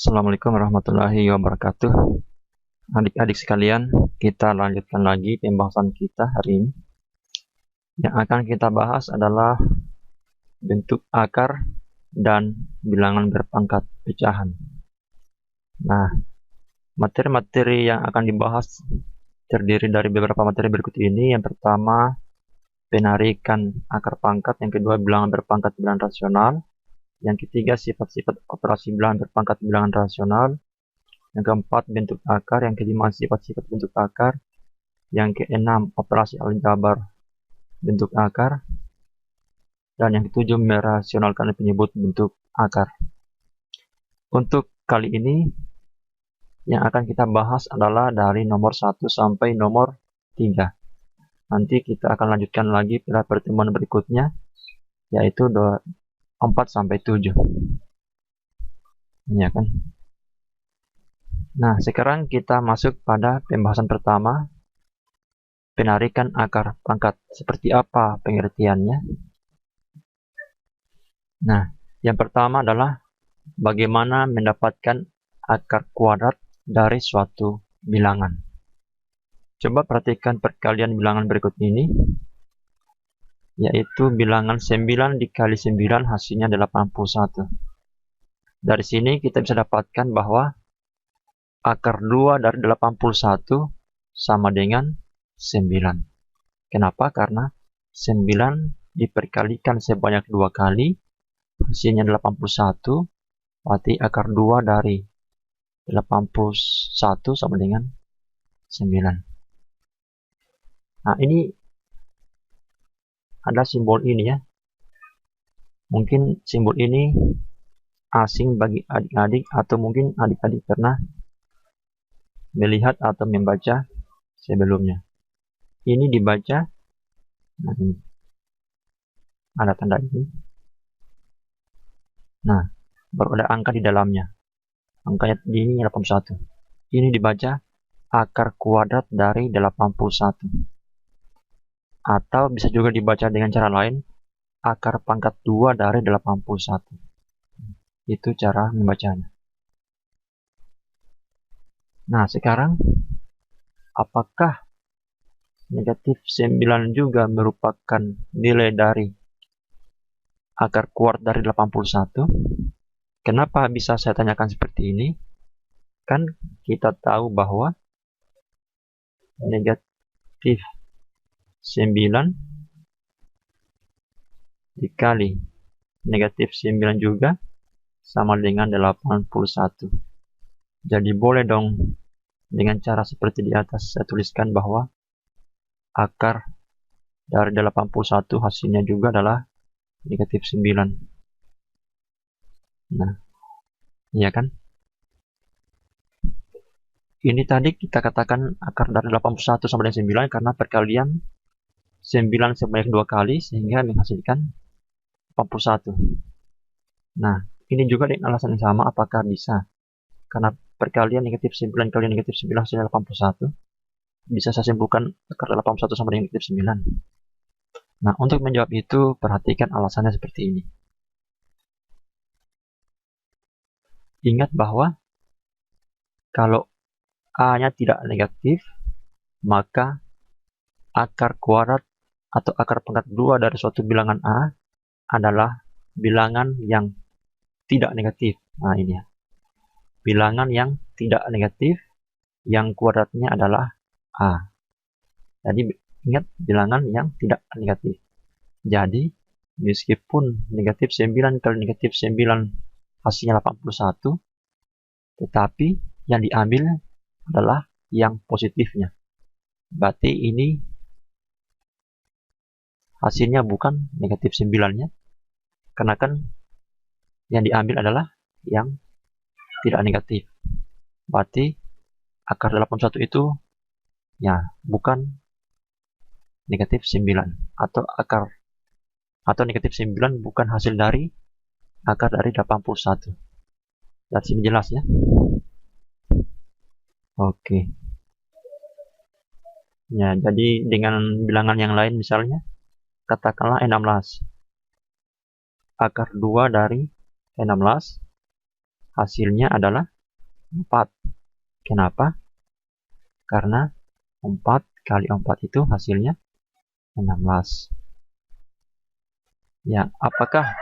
Assalamualaikum warahmatullahi wabarakatuh. Adik-adik sekalian, kita lanjutkan lagi pembahasan kita hari ini. Yang akan kita bahas adalah bentuk akar dan bilangan berpangkat pecahan. Nah, materi-materi yang akan dibahas terdiri dari beberapa materi berikut ini. Yang pertama, penarikan akar pangkat. Yang kedua, bilangan berpangkat bilangan rasional. Yang ketiga, sifat-sifat operasi bilangan berpangkat bilangan rasional. Yang keempat, bentuk akar. Yang kelima, sifat-sifat bentuk akar. Yang keenam, operasi aljabar bentuk akar. Dan yang ketujuh, merasionalkan penyebut bentuk akar. Untuk kali ini, yang akan kita bahas adalah dari nomor 1 sampai nomor 3. Nanti kita akan lanjutkan lagi pada pertemuan berikutnya, yaitu 4 sampai 7. Ya kan? Nah, sekarang kita masuk pada pembahasan pertama, penarikan akar pangkat. Seperti apa pengertiannya? Nah, yang pertama adalah bagaimana mendapatkan akar kuadrat dari suatu bilangan. Coba perhatikan perkalian bilangan berikut ini, yaitu bilangan 9 dikali 9 hasilnya 81. Dari sini kita bisa dapatkan bahwa akar 2 dari 81 sama dengan 9. Kenapa? Karena 9 diperkalikan sebanyak 2 kali, hasilnya 81, berarti akar 2 dari 81 sama dengan 9. Nah, ini ada simbol ini ya. Mungkin simbol ini asing bagi adik-adik, atau mungkin adik-adik pernah melihat atau membaca sebelumnya. Ini dibaca, nah ini ada tanda ini. Nah, baru ada angka di dalamnya. Angkanya ini 81. Ini dibaca akar kuadrat dari 81. Atau bisa juga dibaca dengan cara lain, akar pangkat 2 dari 81. Itu cara membacanya. Nah, sekarang apakah negatif 9 juga merupakan nilai dari akar kuadrat dari 81? Kenapa bisa saya tanyakan seperti ini? Kan kita tahu bahwa negatif 9 dikali negatif 9 juga sama dengan 81. Jadi boleh dong dengan cara seperti di atas saya tuliskan bahwa akar dari 81 hasilnya juga adalah negatif 9. Nah, iya kan? Ini tadi kita katakan akar dari 81 sama dengan 9 karena perkalian 9 sebanyak 2 kali sehingga menghasilkan 81. Nah, ini juga dengan alasan yang sama, apakah bisa? Karena perkalian negatif 9 kali negatif 9 hasilnya 81. Bisa saya simpulkan akar 81 sama dengan negatif 9. Nah, untuk menjawab itu, perhatikan alasannya seperti ini. Ingat bahwa kalau A-nya tidak negatif, maka akar kuadrat atau akar pangkat 2 dari suatu bilangan A adalah bilangan yang tidak negatif. Nah, ini ya. Bilangan yang tidak negatif, yang kuadratnya adalah A. Jadi, ingat bilangan yang tidak negatif. Jadi, meskipun negatif 9 kali negatif 9 hasilnya 81, tetapi yang diambil adalah yang positifnya. Berarti ini hasilnya bukan negatif 9-nya, karena kan yang diambil adalah yang tidak negatif. Berarti akar 81 itu ya bukan negatif 9, atau negatif 9 bukan hasil dari akar dari 81. Dari sini jelas ya. Oke. Ya, jadi dengan bilangan yang lain misalnya, katakanlah 16. Akar 2 dari 16 hasilnya adalah 4. Kenapa? Karena 4 kali 4 itu hasilnya 16. Ya, apakah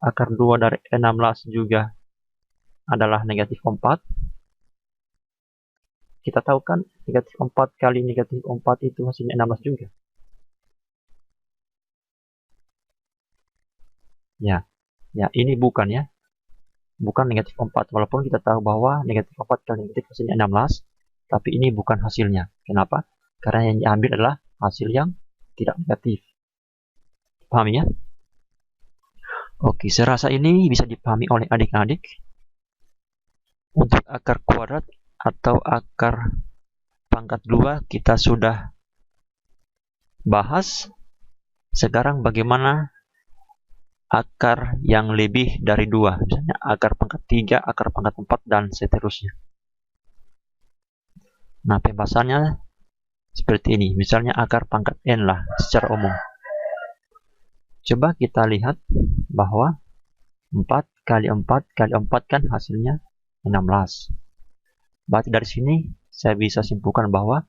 akar 2 dari 16 juga adalah negatif 4? Kita tahu kan negatif 4 kali negatif 4 itu hasilnya 16 juga. Ya, ini bukan ya. Bukan negatif 4. Walaupun kita tahu bahwa negatif 4 kali negatif hasilnya 16. Tapi ini bukan hasilnya. Kenapa? Karena yang diambil adalah hasil yang tidak negatif. Paham ya? Oke, saya rasa ini bisa dipahami oleh adik-adik. Untuk akar kuadrat atau akar pangkat 2 kita sudah bahas. Sekarang bagaimana akar yang lebih dari 2, misalnya akar pangkat 3, akar pangkat 4, dan seterusnya. Nah, pembahasannya seperti ini, misalnya akar pangkat n lah secara umum. Coba kita lihat bahwa 4 kali 4 kali 4 kan hasilnya 16. Berarti dari sini saya bisa simpulkan bahwa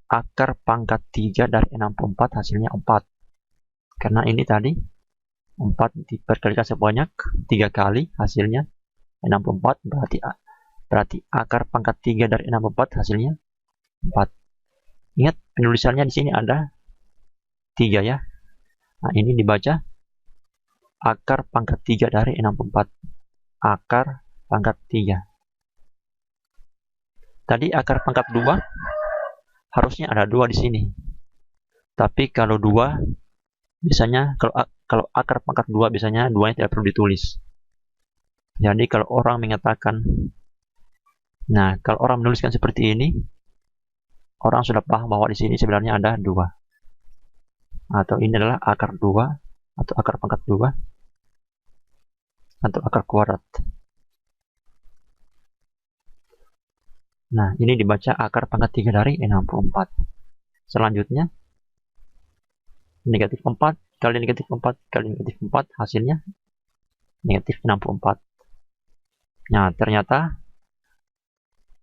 akar pangkat 3 dari 64 hasilnya 4. Karena ini tadi 4 diperkalikan sebanyak 3 kali, hasilnya 64. Berarti akar pangkat 3 dari 64 hasilnya 4. Ingat, penulisannya di sini ada 3 ya. Nah, ini dibaca akar pangkat 3 dari 64. Akar pangkat 3. Tadi akar pangkat 2 harusnya ada 2 di sini. Tapi kalau 2 biasanya kalau akar pangkat 2 biasanya 2-nya tidak perlu ditulis. Jadi kalau orang mengatakan, nah kalau orang menuliskan seperti ini, orang sudah paham bahwa di sini sebenarnya ada 2. Atau ini adalah akar 2 atau akar pangkat 2 atau akar kuadrat. Nah, ini dibaca akar pangkat 3 dari 64. Selanjutnya negatif 4 kali negatif 4 kali negatif 4 hasilnya negatif 64. Nah, ternyata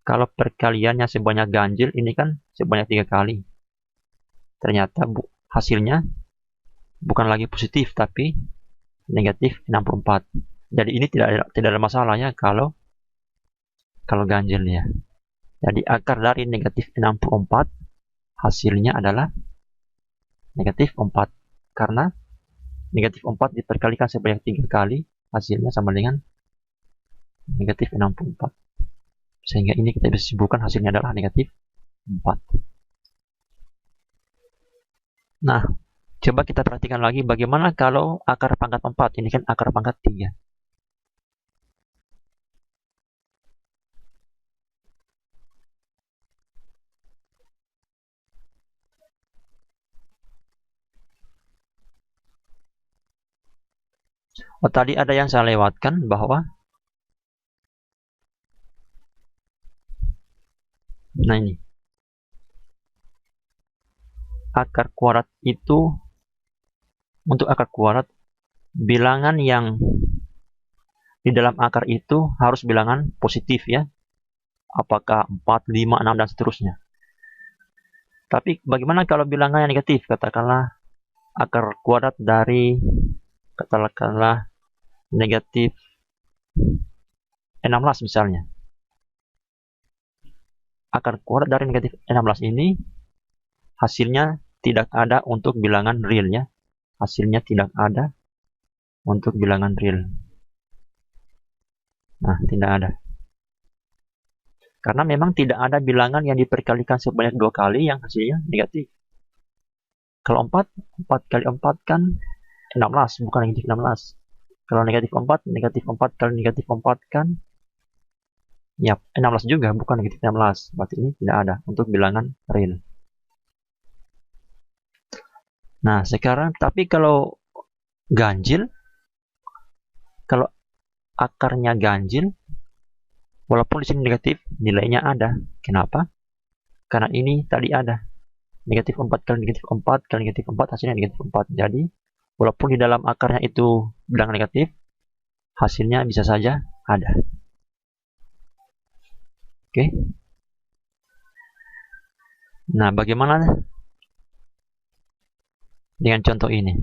kalau perkaliannya sebanyak ganjil, ini kan sebanyak 3 kali. Ternyata hasilnya bukan lagi positif, tapi negatif 64. Jadi ini tidak ada masalah ya kalau ganjil ya. Jadi akar dari negatif 64 hasilnya adalah negatif 4. Karena negatif 4 diperkalikan sebanyak 3 kali, hasilnya sama dengan negatif 64. Sehingga ini kita bisa simpulkan hasilnya adalah negatif 4. Nah, coba kita perhatikan lagi bagaimana kalau akar pangkat 4. Ini kan akar pangkat 3. Oh, tadi ada yang saya lewatkan bahwa nah ini akar kuadrat itu, untuk akar kuadrat bilangan yang di dalam akar itu harus bilangan positif ya. Apakah 4, 5, 6 dan seterusnya. Tapi bagaimana kalau bilangannya negatif? Katakanlah akar kuadrat dari katakanlah negatif 16 misalnya. Akar kuadrat dari negatif 16 ini hasilnya tidak ada untuk bilangan real ya. Hasilnya tidak ada untuk bilangan real. Nah, tidak ada. Karena memang tidak ada bilangan yang diperkalikan sebanyak 2 kali yang hasilnya negatif. Kalau 4 kali 4 kan 16, bukan negatif 16. Kalau negatif 4 kali negatif 4 kan ya 16 juga, bukan negatif 16. Berarti ini tidak ada untuk bilangan real. Nah, sekarang tapi kalau ganjil, kalau akarnya ganjil, walaupun di sini negatif, nilainya ada. Kenapa? Karena ini tadi ada negatif 4 kali negatif 4 kali negatif 4 hasilnya negatif 4. Jadi, walaupun di dalam akarnya itu bilangan negatif, hasilnya bisa saja ada. Oke. Nah, bagaimana dengan contoh ini?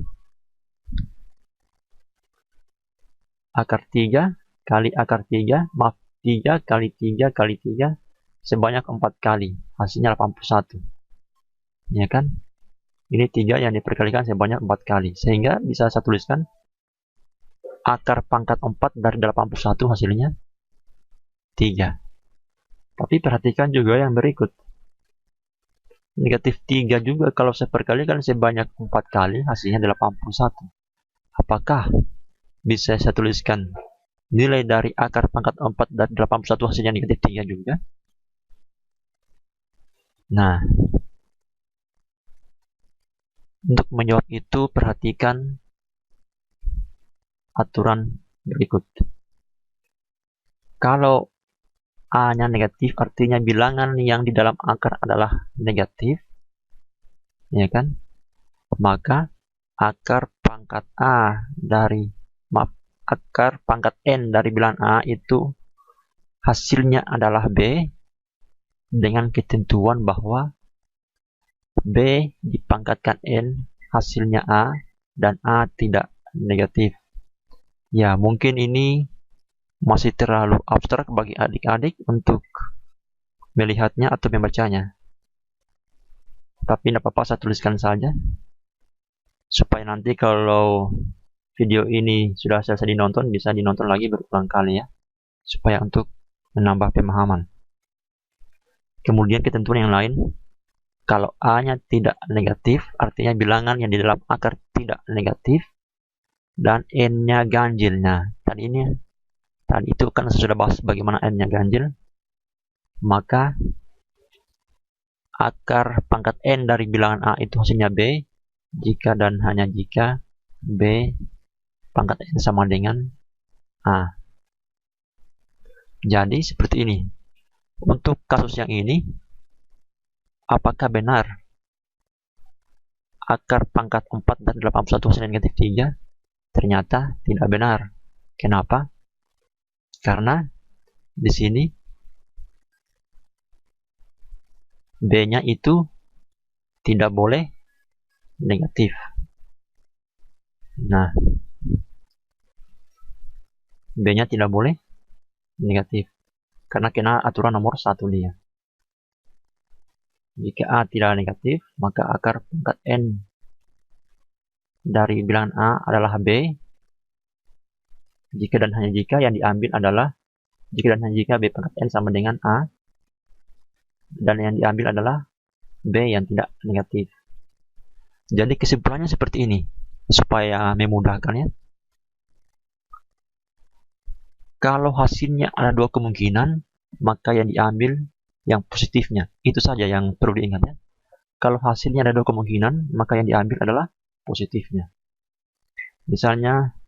Akar 3 kali akar 3, maaf, 3 kali 3 kali 3 sebanyak 4 kali, hasilnya 81. Ya kan? Ini 3 yang diperkalikan sebanyak 4 kali, sehingga bisa saya tuliskan akar pangkat 4 dari 81 hasilnya 3. Tapi perhatikan juga yang berikut. Negatif 3 juga kalau saya perkalikan sebanyak 4 kali, hasilnya 81. Apakah bisa saya tuliskan nilai dari akar pangkat 4 dari 81 hasilnya negatif 3 juga? Nah, untuk menjawab itu perhatikan aturan berikut. Kalau A-nya negatif, artinya bilangan yang di dalam akar adalah negatif, ya kan? Maka akar pangkat A dari, maaf, akar pangkat N dari bilangan A itu hasilnya adalah B, dengan ketentuan bahwa B dipangkatkan N hasilnya A dan A tidak negatif. Ya, mungkin ini masih terlalu abstrak bagi adik-adik untuk melihatnya atau membacanya. Tapi tidak apa-apa, saya tuliskan saja. Supaya nanti kalau video ini sudah selesai dinonton, bisa dinonton lagi berulang kali ya. Supaya untuk menambah pemahaman. Kemudian ketentuan yang lain, kalau A-nya tidak negatif, artinya bilangan yang di dalam akar tidak negatif, dan N-nya ganjil. Nah, tadi itu kan sudah bahas bagaimana N-nya ganjil. Maka akar pangkat N dari bilangan A itu hasilnya B, jika dan hanya jika B pangkat N sama dengan A. Jadi seperti ini. Untuk kasus yang ini, apakah benar akar pangkat 4 dari 81 hasilnya negatif 3? Ternyata tidak benar. Kenapa? Karena di sini B-nya itu tidak boleh negatif. Nah, B-nya tidak boleh negatif. Karena kena aturan nomor 1 dia. Jika A tidak negatif, maka akar pangkat N dari bilangan A adalah B. Jika dan hanya jika yang diambil adalah, jika dan hanya jika B pangkat N sama dengan A, dan yang diambil adalah B yang tidak negatif. Jadi kesimpulannya seperti ini, supaya memudahkan ya. Kalau hasilnya ada dua kemungkinan, maka yang diambil yang positifnya. Itu saja yang perlu diingat ya. Kalau hasilnya ada dua kemungkinan, maka yang diambil adalah positifnya. Misalnya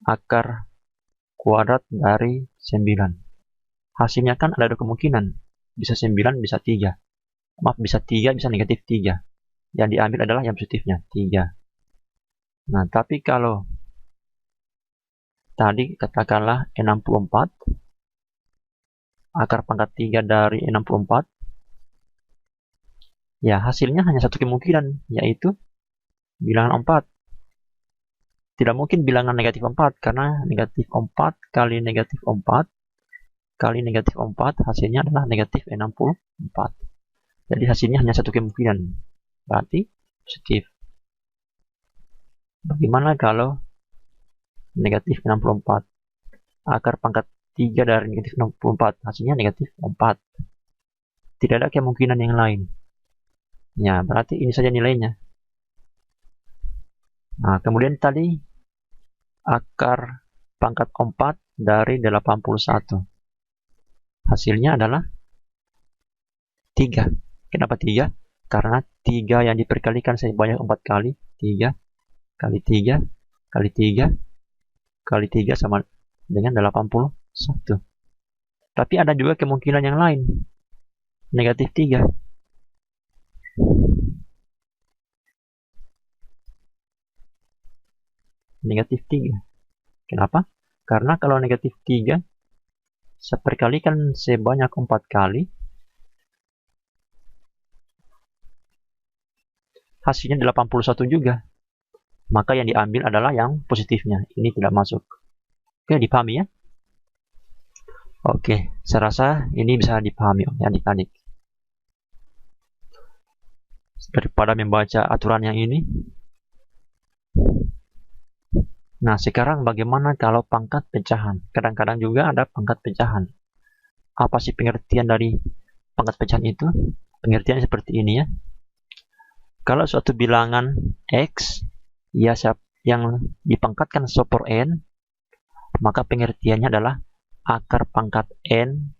akar kuadrat dari 9. Hasilnya kan ada dua kemungkinan. Bisa 9, bisa 3. Maaf, bisa 3, bisa negatif 3. Yang diambil adalah yang positifnya, 3. Nah, tapi kalau tadi katakanlah 64, akar pangkat 3 dari 64, ya hasilnya hanya satu kemungkinan, yaitu bilangan 4. Tidak mungkin bilangan negatif 4, karena negatif 4 kali negatif 4 kali negatif 4 hasilnya adalah negatif 64. Jadi hasilnya hanya satu kemungkinan, berarti positif. Bagaimana kalau negatif 64? Akar pangkat 3 dari negatif 64, hasilnya negatif 4. Tidak ada kemungkinan yang lain. Ya, berarti ini saja nilainya. Nah, kemudian tadi akar pangkat 4 dari 81. Hasilnya adalah 3. Kenapa 3? Karena 3 yang diperkalikan sebanyak 4 kali. 3 kali 3 kali 3 kali 3 sama dengan 81. Tapi ada juga kemungkinan yang lain. Negatif 3. Negatif 3. Kenapa? Karena kalau negatif 3, saya perkalikan sebanyak 4 kali, hasilnya 81 juga. Maka yang diambil adalah yang positifnya. Ini tidak masuk. Oke, dipahami ya? Oke, saya rasa ini bisa dipahami ya adik-adik. Daripada membaca aturan yang ini. Nah, sekarang bagaimana kalau pangkat pecahan? Kadang-kadang juga ada pangkat pecahan. Apa sih pengertian dari pangkat pecahan itu? Pengertiannya seperti ini ya. Kalau suatu bilangan X ya yang dipangkatkan sopor N, maka pengertiannya adalah akar pangkat N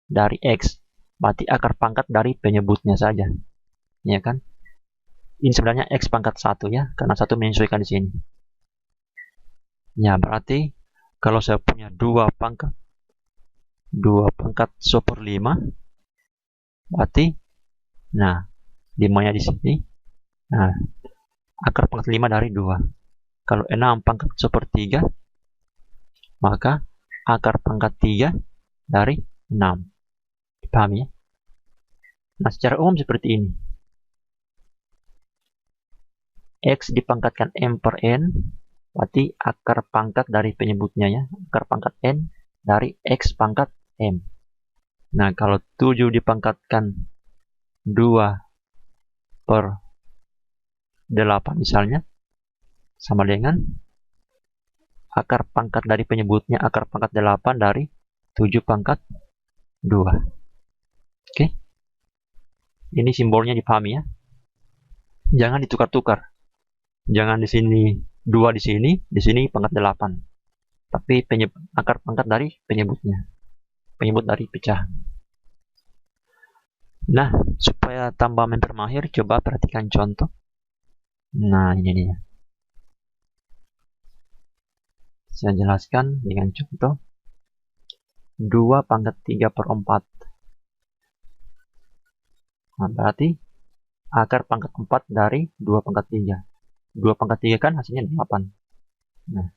dari X. Berarti akar pangkat dari penyebutnya saja. Ya kan? Ini sebenarnya X pangkat 1 ya, karena 1 menyesuaikan di sini. Ya, berarti kalau saya punya dua pangkat sopor 5, berarti, nah, 5-nya di sini. Nah, akar pangkat 5 dari 2. Kalau 6 pangkat sopor 3, maka akar pangkat 3 dari 6. Paham ya? Nah, secara umum seperti ini. X dipangkatkan M per N, berarti akar pangkat dari penyebutnya ya. Akar pangkat N dari X pangkat M. Nah, kalau 7 dipangkatkan 2 per 8 misalnya, sama dengan akar pangkat dari penyebutnya, akar pangkat 8 dari 7 pangkat 2. Oke? Ini simbolnya dipahami ya. Jangan ditukar-tukar. Jangan di sini 2 di sini pangkat 8. Tapi akar pangkat dari penyebutnya. Penyebut dari pecahan. Nah, supaya tambah mempermahir, coba perhatikan contoh. Nah, ini dia. Saya jelaskan dengan contoh 2 pangkat 3 per 4. Nah, berarti akar pangkat 4 dari 2 pangkat 3. 2 pangkat 3 kan hasilnya 8. Nah,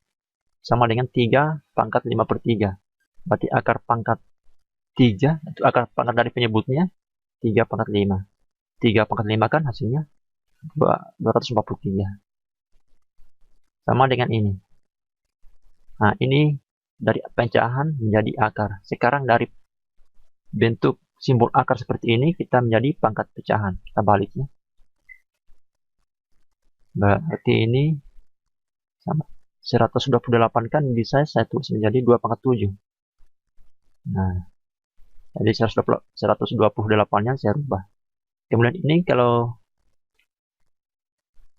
sama dengan 3 pangkat 5 per 3. Berarti akar pangkat 3, itu akar pangkat dari penyebutnya, 3 pangkat 5. 3 pangkat 5 kan hasilnya 243. Sama dengan ini. Nah, ini dari pecahan menjadi akar. Sekarang dari bentuk simbol akar seperti ini, kita menjadi pangkat pecahan. Kita baliknya. Berarti ini sama. 128 kan bisa saya tulis menjadi 2 pangkat 7. Nah, jadi 128-nya saya rubah. Kemudian ini kalau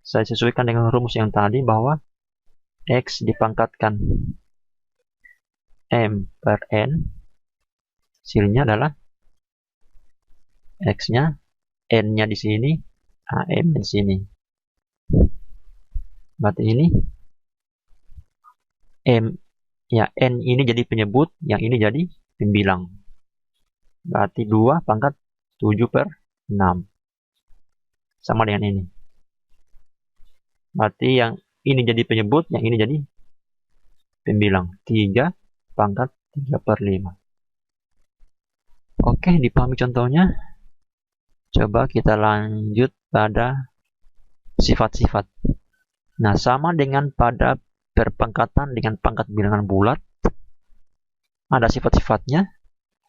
saya sesuaikan dengan rumus yang tadi bahwa X dipangkatkan M per N, hasilnya adalah X-nya, N-nya di sini, M di sini. Berarti ini M, ya N ini jadi penyebut, yang ini jadi pembilang. Berarti 2 pangkat 7 per 6. Sama dengan ini. Berarti yang ini jadi penyebut, yang ini jadi pembilang. 3 pangkat 3 per 5. Oke, dipahami contohnya. Coba kita lanjut pada sifat-sifat. Nah, sama dengan pada perpangkatan dengan pangkat bilangan bulat, ada sifat-sifatnya.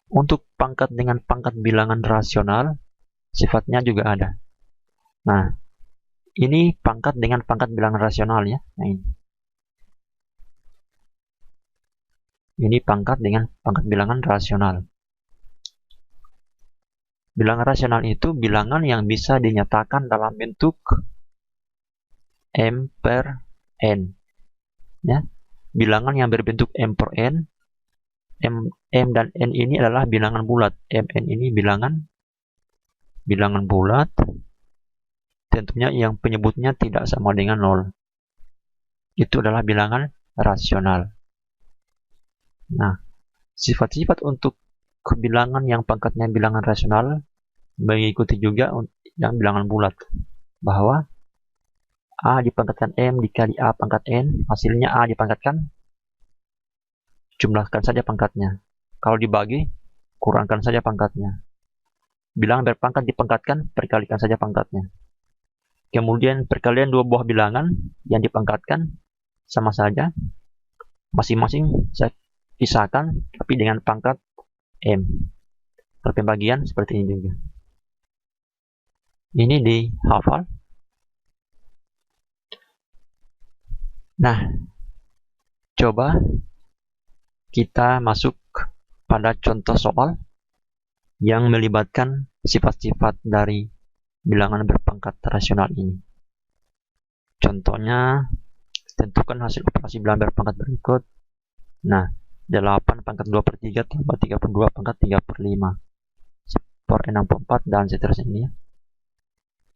Untuk pangkat dengan pangkat bilangan rasional, sifatnya juga ada. Nah, ini pangkat dengan pangkat bilangan rasional ya. Nah, ini pangkat dengan pangkat bilangan rasional. Bilangan rasional itu bilangan yang bisa dinyatakan dalam bentuk M per N. Ya. Bilangan yang berbentuk M per N, M dan N ini adalah bilangan bulat. Mn ini bilangan bulat. Tentunya yang penyebutnya tidak sama dengan 0. Itu adalah bilangan rasional. Nah, sifat-sifat untuk bilangan yang pangkatnya bilangan rasional mengikuti juga yang bilangan bulat, bahwa A dipangkatkan M dikali A pangkat N, hasilnya A dipangkatkan jumlahkan saja pangkatnya. Kalau dibagi, kurangkan saja pangkatnya. Bilangan berpangkat dipangkatkan, perkalikan saja pangkatnya. Kemudian perkalian dua buah bilangan yang dipangkatkan sama saja. Masing-masing saya pisahkan, tapi dengan pangkat M. Kalau pembagian seperti ini juga. Ini dihafal. Nah, coba kita masuk pada contoh soal yang melibatkan sifat-sifat dari bilangan berpangkat rasional ini. Contohnya, tentukan hasil operasi bilangan berpangkat berikut. Nah, 8 pangkat 2 per 3 tambah 32 pangkat 3 per 5 per 64 dan seterusnya ini ya.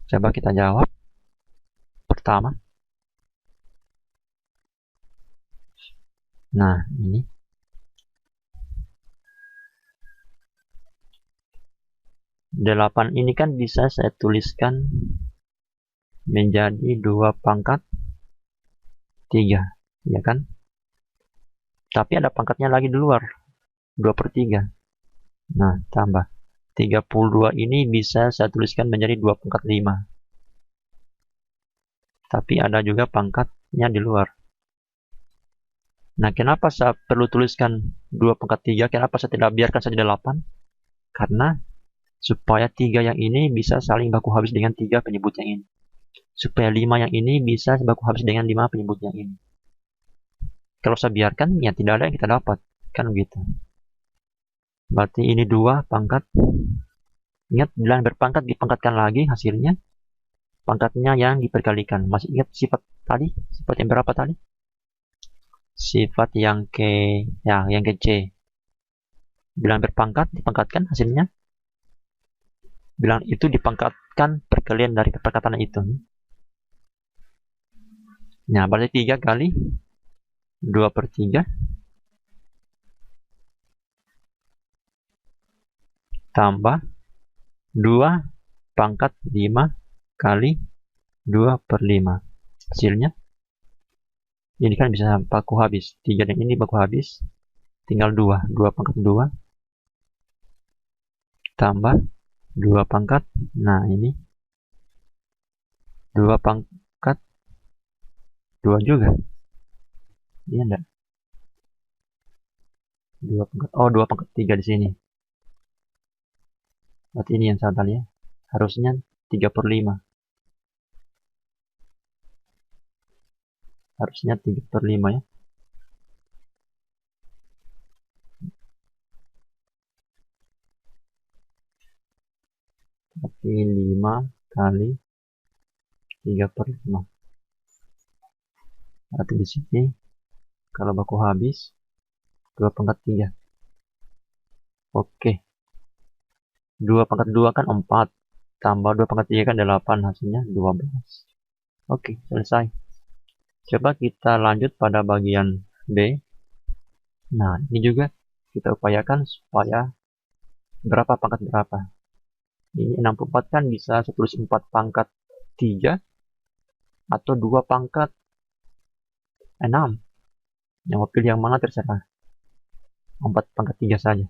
Coba kita jawab. Pertama. Nah, ini. Delapan ini kan bisa saya tuliskan menjadi 2 pangkat 3, ya kan? Tapi ada pangkatnya lagi di luar, 2 per 3. Nah, tambah 32 ini bisa saya tuliskan menjadi 2 pangkat 5. Tapi ada juga pangkatnya di luar. Nah, kenapa saya perlu tuliskan 2 pangkat 3? Kenapa saya tidak biarkan saja 8? Karena supaya 3 yang ini bisa saling baku habis dengan 3 penyebut yang ini. Supaya 5 yang ini bisa baku habis dengan 5 penyebut yang ini. Kalau saya biarkan, ya tidak ada yang kita dapat. Kan begitu. Berarti ini 2 pangkat. Ingat, bilangan berpangkat dipangkatkan lagi hasilnya. Pangkatnya yang diperkalikan. Masih ingat sifat tadi? Sifat yang berapa tadi? Sifat yang ke C. Bilangan berpangkat dipangkatkan hasilnya. Bilangan itu dipangkatkan perkalian dari kepangkatan itu. Nah, berarti 3 kali 2 per 3 tambah 2 pangkat 5 kali 2 per 5. Hasilnya, ini kan bisa baku habis. 3 dan ini baku habis. Tinggal 2. 2 pangkat 2 tambah 2 pangkat. Nah, ini 2 pangkat 2 juga. Iya enggak? 2 pangkat. Oh, 2 pangkat 3 di sini. Berarti ini yang salah ya. Harusnya 3 per 5. Harusnya 3 per 5 ya. Berarti 5 kali 3 per 5. Berarti di sini kalau baku habis 2 pangkat 3. Oke. 2 pangkat 2 kan 4. Tambah 2 pangkat 3 kan 8. Hasilnya 12. Oke, selesai. Coba kita lanjut pada bagian B. Nah, ini juga kita upayakan supaya berapa pangkat berapa. Ini 64 kan bisa saya tulis 4 pangkat 3 atau 2 pangkat 6. Yang mau pilih yang mana terserah. 4 pangkat 3 saja.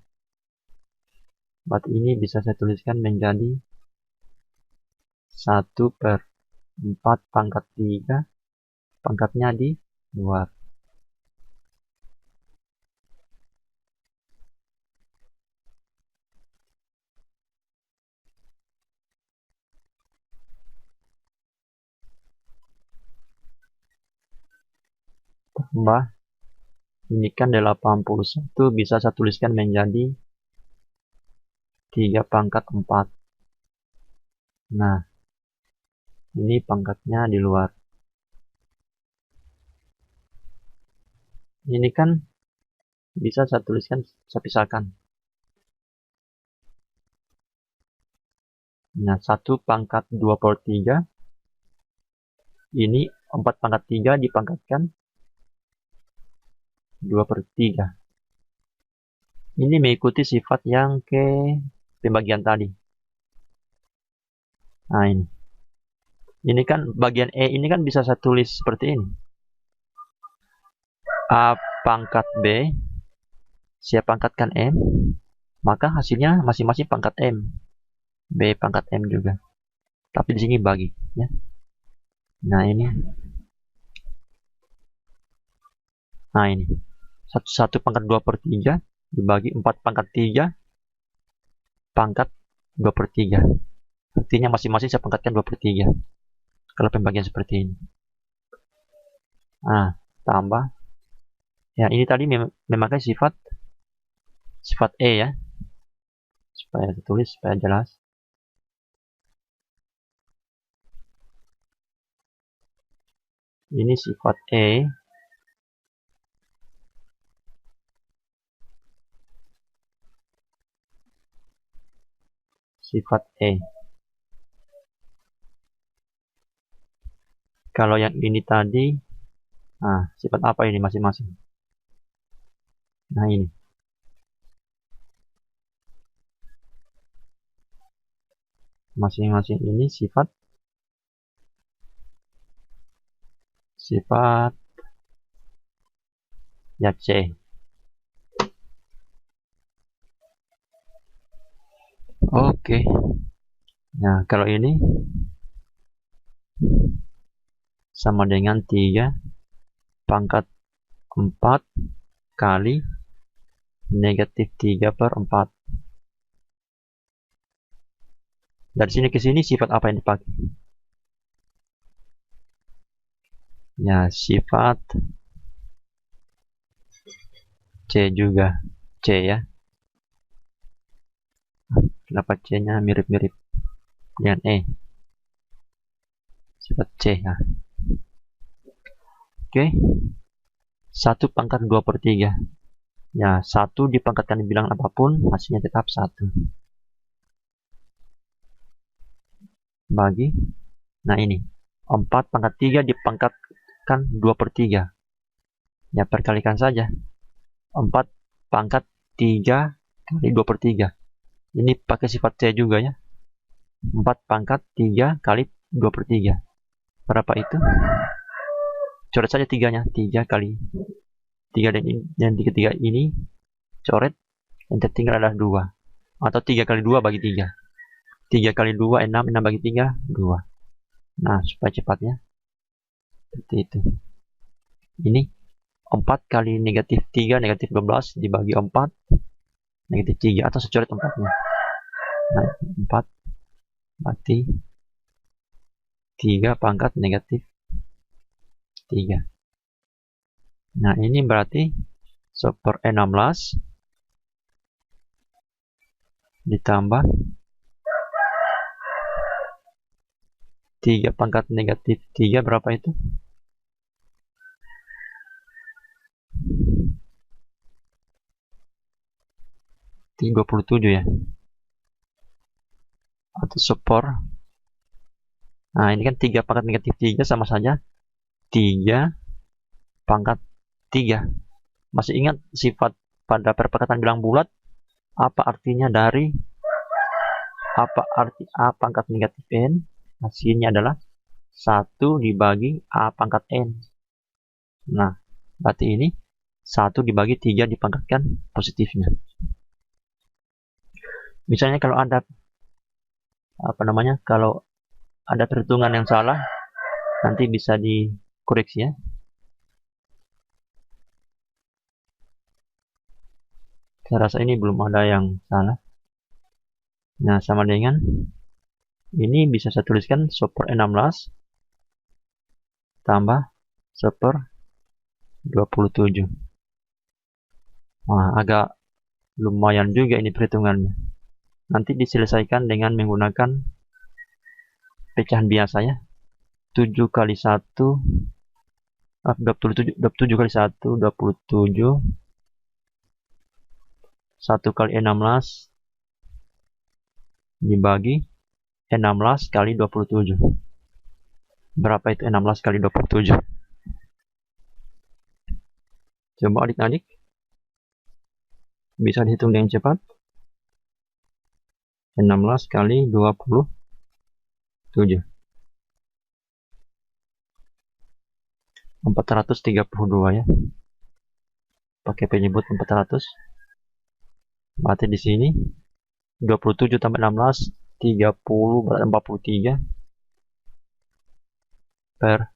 Berarti ini bisa saya tuliskan menjadi 1 per 4 pangkat 3. Pangkatnya di luar. Tambah ini kan 81 bisa saya tuliskan menjadi 3 pangkat 4. Nah, ini pangkatnya di luar. Ini kan bisa saya tuliskan, saya pisahkan. Nah, 1 pangkat 2 per 3. Ini 4 pangkat 3 dipangkatkan 2 per 3. Ini mengikuti sifat yang ke pembagian tadi. Nah, ini. Ini kan bagian E ini kan bisa saya tulis seperti ini. A pangkat B saya pangkatkan M, maka hasilnya masing-masing pangkat M. B pangkat M juga. Tapi di sini bagi, ya. Nah, ini. Nah, ini. 1 pangkat 2/3 dibagi 4 pangkat 3 pangkat 2/3. Artinya masing-masing saya pangkatkan 2/3. Kalau pembagian seperti ini. Nah, tambah. Ya, ini tadi memakai sifat E ya. Supaya ditulis, supaya jelas. Ini sifat E. Sifat E. Kalau yang ini tadi, nah, sifat apa ini masing-masing? Nah, ini. Masing-masing ini sifat ya C. Oke. Nah, kalau ini sama dengan 3 pangkat 4 kali negatif 3/4. Dari sini ke sini sifat apa yang dipakai? Ya, sifat C juga. C ya. Kenapa C-nya mirip-mirip dengan E? Sifat C ya. Oke. 1 pangkat 2/3. Ya, 1 dipangkatkan bilangan apapun, hasilnya tetap 1. Bagi. Nah, ini. 4 pangkat 3 dipangkatkan 2/3. Ya, perkalikan saja. 4 pangkat 3 kali 2/3. Ini pakai sifat C juga ya. 4 pangkat 3 kali 2/3. Berapa itu? Coret saja 3-nya. 3 kali 3 dan 3 ini. Coret. Yang tertinggal adalah 2. Atau 3 kali 2 bagi 3. 3 kali 2, 6. 6 bagi 3, 2. Nah, supaya cepatnya. Seperti itu. Ini 4 kali negatif 3, negatif 12 dibagi 4. Negatif 3. Atau secoret 4-nya. Nah, 4. Berarti 3 pangkat negatif 3. Nah, ini berarti 1/16 ditambah 3 pangkat negatif 3, berapa itu? 27 ya. Atau super. Nah, ini kan 3 pangkat negatif 3 sama saja 3 pangkat 3. Masih ingat sifat pada perpangkatan bilang bulat? Apa artinya dari apa arti A pangkat negatif N? Hasilnya adalah 1 dibagi A pangkat N. Nah, berarti ini 1 dibagi 3 dipangkatkan positifnya. Misalnya kalau ada kalau ada perhitungan yang salah, nanti bisa dikoreksi ya. Saya rasa ini belum ada yang salah. Nah, sama dengan ini bisa saya tuliskan 1/16 tambah 1/27. Wah, agak lumayan juga ini perhitungannya. Nanti diselesaikan dengan menggunakan pecahan biasa ya. 7 kali 1, 27 kali 1, 27. 1 kali 16 dibagi 16 kali 27. Berapa itu 16 kali 27? Coba adik-adik bisa dihitung dengan cepat. 16 kali 27. 432 ya. Pakai penyebut 400. Berarti di sini 27 tambah 16, 30 berarti 43 per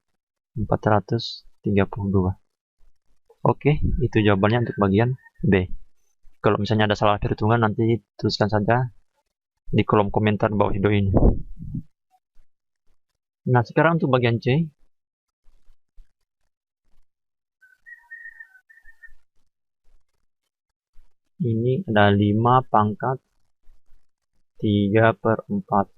432. Oke, itu jawabannya untuk bagian B. Kalau misalnya ada salah perhitungan, nanti tuliskan saja di kolom komentar bawah video ini. Nah, sekarang untuk bagian C. Ini ada 5 pangkat 3 per 4.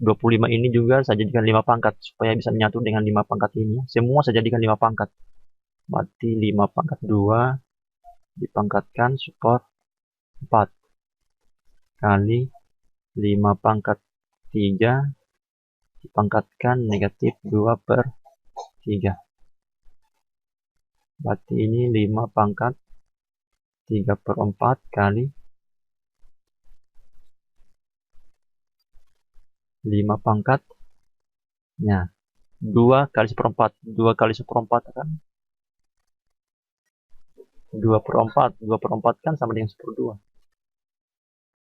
25 ini juga saya jadikan 5 pangkat, supaya bisa menyatu dengan 5 pangkat ini. Semua saya jadikan 5 pangkat. Berarti 5 pangkat 2 dipangkatkan super 4 kali 5 pangkat 3 dipangkatkan negatif 2 per 3. Berarti ini 5 pangkat 3 per 4 kali 5 pangkatnya 2 kali seperempat. 2 kali seperempat kan 2 per 4. 2 per 4 kan sama dengan 1/2.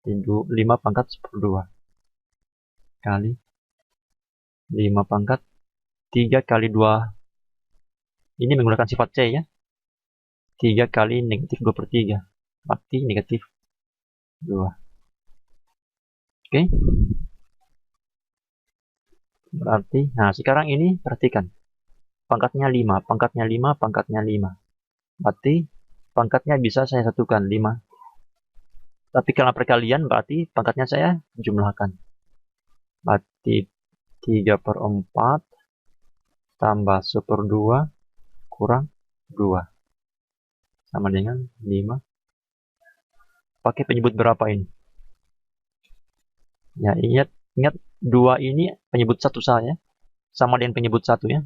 5 pangkat 1/2 kali 5 pangkat 3 kali 2. Ini menggunakan sifat C ya. 3 kali negatif 2 per 3. Berarti negatif 2. Oke. Berarti, nah sekarang ini perhatikan. Pangkatnya 5, pangkatnya 5, pangkatnya 5. Berarti pangkatnya bisa saya satukan 5. Tapi karena perkalian berarti pangkatnya saya jumlahkan. Berarti 3 per 4 tambah 1/2 kurang 2. Sama dengan 5. Pakai penyebut berapa ini? Ya, ingat 2 ini penyebut 1 saja. Sama dengan penyebut 1 ya.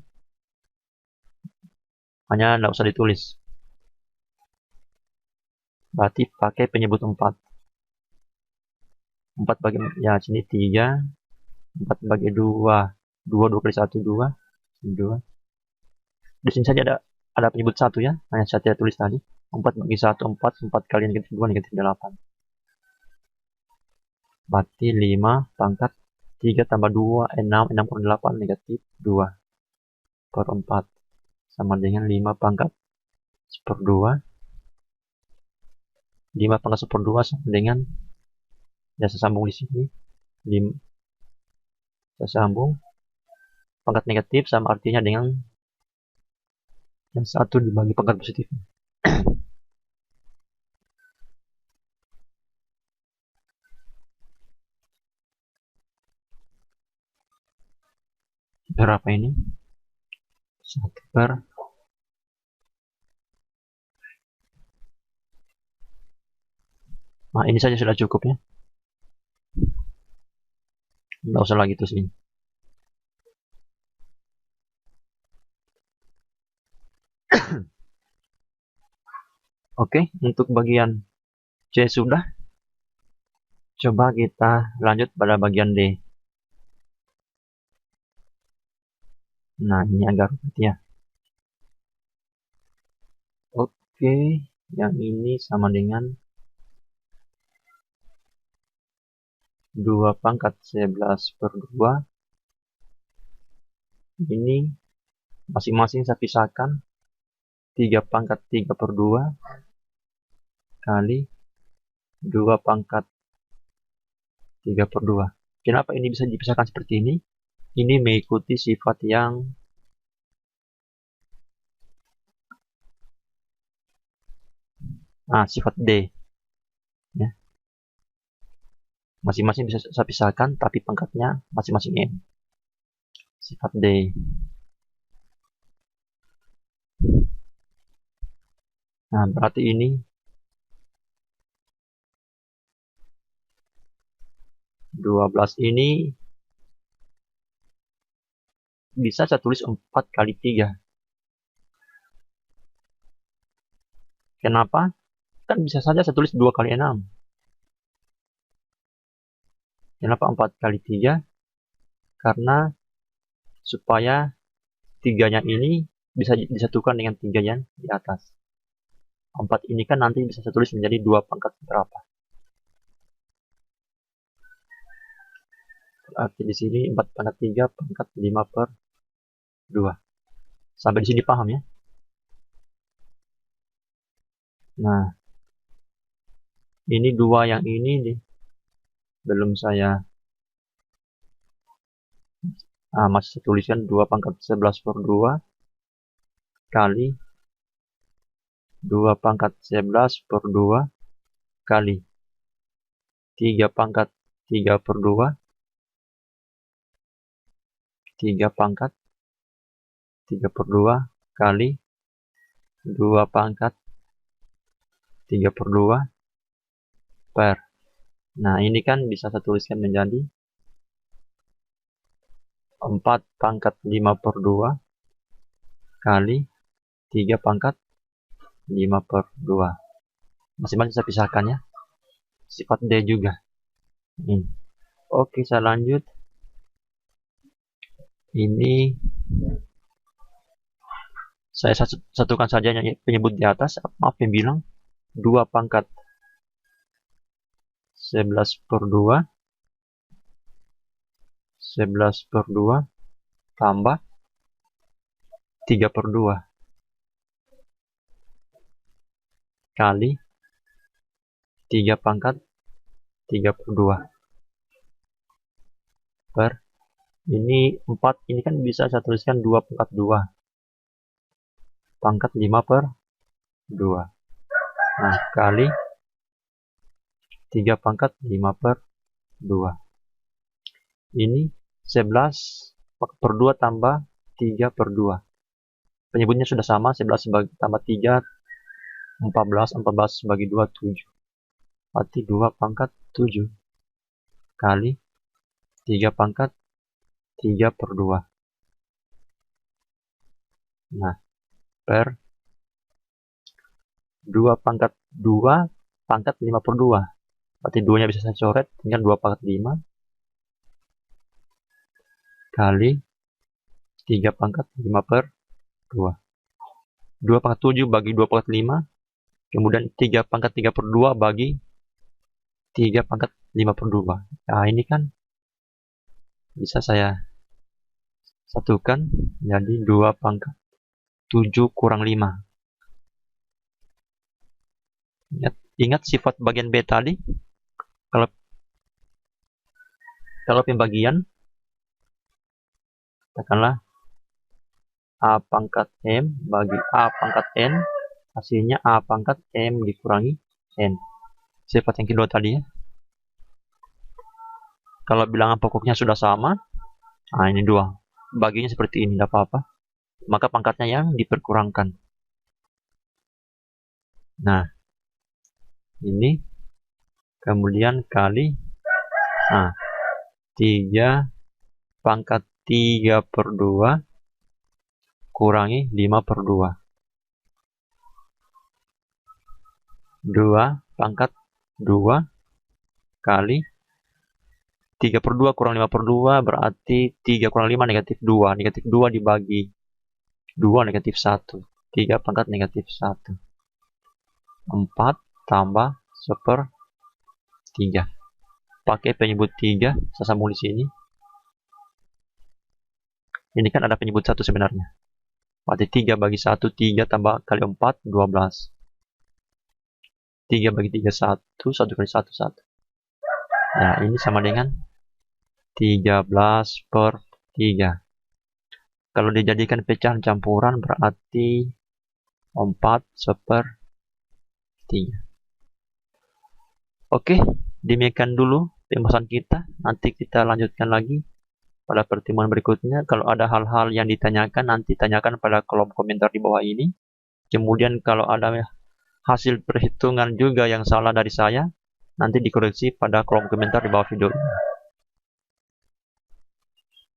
Hanya tidak usah ditulis. Berarti pakai penyebut 4. 4 bagi, ya sini 3. 4 bagi 2. 2 kali 1, 2. 2. Di sini saja ada penyebut 1 ya. Hanya saya tidak tulis tadi. 4 bagi 1, 4. 4 kali negatif 2, negatif 8. Berarti 5 pangkat 3 tambah 2, 6. 6 kurang 8, negatif 2 per 4. Sama dengan 5 pangkat 1/2. 5 pangkat 1/2 sama dengan, ya saya sambung di sini. 5, saya sambung. Pangkat negatif sama artinya dengan yang 1 dibagi pangkat positif. Berapa ini? 1 per, nah ini saja sudah cukup ya. Nggak usah lagi terus ini. Oke, untuk bagian C sudah. Coba kita lanjut pada bagian D. Nah, ini agak rumit ya. Oke, yang ini sama dengan 2 pangkat 11 per 2. Ini masing-masing saya pisahkan. 3 pangkat 3 per 2 kali 2 pangkat 3 per 2. Kenapa ini bisa dipisahkan seperti ini? Ini mengikuti sifat yang sifat D ya. Masing-masing bisa saya pisahkan, tapi pangkatnya masing-masing N. Sifat D. Nah, berarti ini (12) ini bisa saya tulis 4 kali 3. Kenapa? Kan bisa saja saya tulis 2 kali 6. Kenapa 4 kali 3? Karena supaya 3-nya ini bisa disatukan dengan 3 yang di atas. 4 ini kan nanti bisa saya tulis menjadi 2 pangkat berapa. Berarti di sini 4 pangkat 3 pangkat 5 per 2. Sampai di sini paham ya? Nah, ini 2 yang ini nih, belum saya masih saya tuliskan 2 pangkat 11 per 2 kali 2 pangkat 11 per 2 kali 3 pangkat 3 per 2 3 pangkat 3 per 2 kali 2 pangkat 3 per 2 per. Nah, ini kan bisa saya tuliskan menjadi 4 pangkat 5 per 2 kali 3 pangkat 5 per 2. Masing-masing saya pisahkan ya. Sifat D juga. Ini. Oke, saya lanjut. Ini saya satukan saja yang penyebut di atas. Maaf yang bilang 2 pangkat 11 per 2 11 per 2 tambah 3 per 2 kali 3 pangkat 3 per 2 per ini 4 ini kan bisa saya tuliskan 2 pangkat 2 pangkat 5 per 2. Nah, kali 3 pangkat 5 per 2. Ini 11 per 2 tambah 3 per 2. Penyebutnya sudah sama, 11 tambah 3, 14 bagi 2, 7. Berarti 2 pangkat 7 kali 3 pangkat 3 per 2. Nah, per 2 pangkat 2 pangkat 5 per 2. Berarti 2-nya bisa saya coret, tinggal 2 pangkat 5 kali 3 pangkat 5 per 2. 2 pangkat 7 bagi 2 pangkat 5. Kemudian 3 pangkat 3 per 2 bagi 3 pangkat 5 per 2. Nah, ini kan bisa saya satukan jadi 2 pangkat 7 kurang 5. Ingat sifat bagian B tadi. Kalau pembagian, katakanlah A pangkat M bagi A pangkat N, hasilnya A pangkat M dikurangi N. Sifat yang kedua tadi ya. Kalau bilangan pokoknya sudah sama, nah ini 2. Baginya seperti ini, tidak apa-apa. Maka pangkatnya yang diperkurangkan. Nah, ini kemudian kali 3 pangkat 3 per 2 kurangi 5 per 2. 2 pangkat 2 kali 3 per 2 kurang 5 per 2 berarti 3 kurang 5 negatif 2. Negatif 2 dibagi 2 negatif 1. 3 pangkat negatif 1. 4 tambah 1/3. Pakai penyebut 3, saya sambung di sini. Ini kan ada penyebut 1 sebenarnya. Berarti 3 bagi 1, 3 tambah kali 4, 12. 3 bagi 3, 1, 1 kali 1, 1. Ya, ini sama dengan 13/3. Kalau dijadikan pecahan campuran berarti 4/3. Oke, demikian dulu pembahasan kita. Nanti kita lanjutkan lagi pada pertemuan berikutnya. Kalau ada hal-hal yang ditanyakan, nanti tanyakan pada kolom komentar di bawah ini. Kemudian kalau ada hasil perhitungan juga yang salah dari saya, nanti dikoreksi pada kolom komentar di bawah video ini.